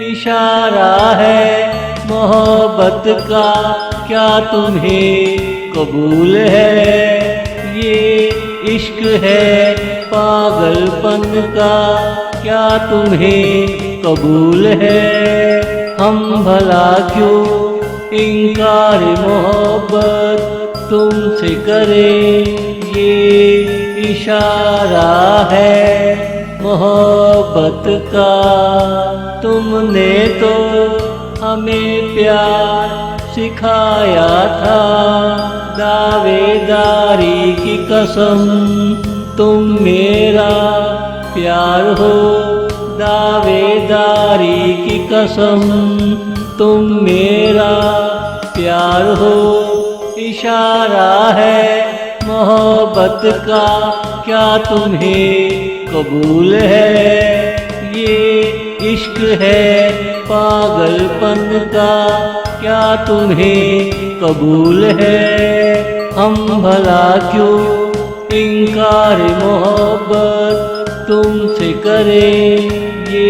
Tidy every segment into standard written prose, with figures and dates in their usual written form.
इशारा है मोहब्बत का, क्या तुम्हें कबूल है? ये इश्क है पागलपन का, क्या तुम्हें कबूल है? हम भला क्यों इनकार मोहब्बत तुमसे करें, ये इशारा है मोहब्बत का। तुमने तो हमें प्यार सिखाया था, दावेदारी की कसम तुम मेरा प्यार हो, दावेदारी की कसम तुम मेरा प्यार हो। इशारा है मोहब्बत का, क्या तुम्हें कबूल है? ये इश्क है पागलपन का, क्या तुम्हें कबूल है? हम भला क्यों इनकार मोहब्बत तुमसे करें, ये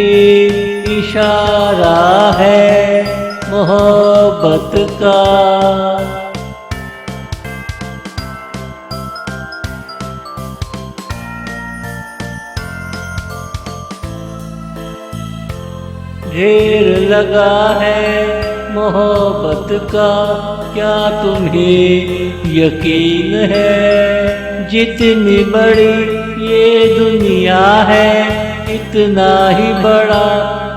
इशारा है मोहब्बत का। ढेर लगा है मोहब्बत का, क्या तुम्हें यकीन है? जितनी बड़ी ये दुनिया है, इतना ही बड़ा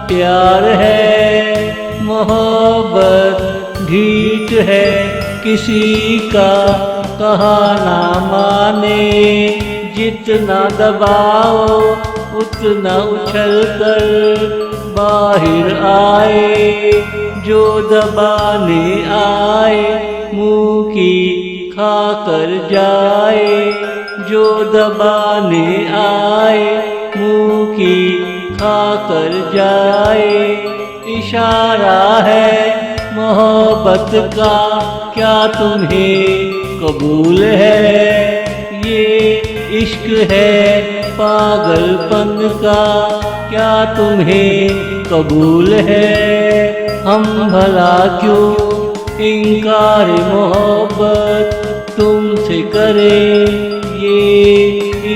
प्यार है। मोहब्बत ढीठ है किसी का कहा ना माने, जितना दबाओ उतना उछल कर बाहर आए। जो दबाने आए मुंह की खाकर जाए, जो दबाने आए मुंह की खाकर जाए। इशारा है मोहब्बत का, क्या तुम्हें कबूल है? ये इश्क है पागलपन का, क्या तुम्हें कबूल है? हम भला क्यों इनकार मोहब्बत तुमसे करें, ये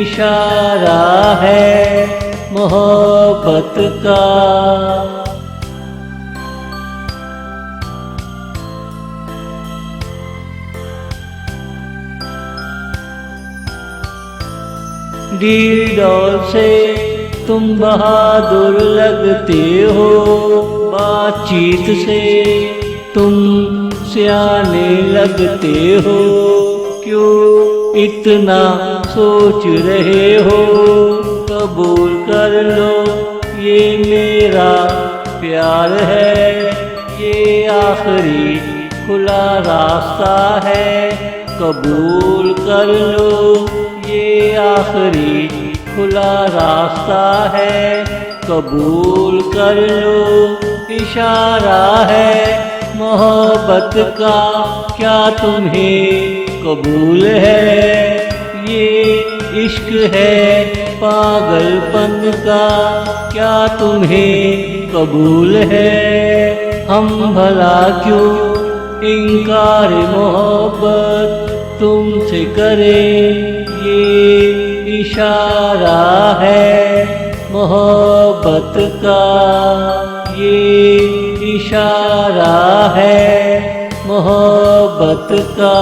इशारा है मोहब्बत का। डील डॉल से तुम बहादुर लगते हो, बातचीत से तुम सियाने लगते हो। क्यों इतना सोच रहे हो? कबूल कर लो ये मेरा प्यार है, ये आखिरी खुला रास्ता है। कबूल कर लो ये आखिरी खुला रास्ता है, कबूल कर लो। इशारा है मोहब्बत का, क्या तुम्हें कबूल है? ये इश्क है पागलपन का, क्या तुम्हें कबूल है? हम भला क्यों इनकार मोहब्बत तुमसे करें, ये इशारा है मोहब्बत का। ये इशारा है मोहब्बत का।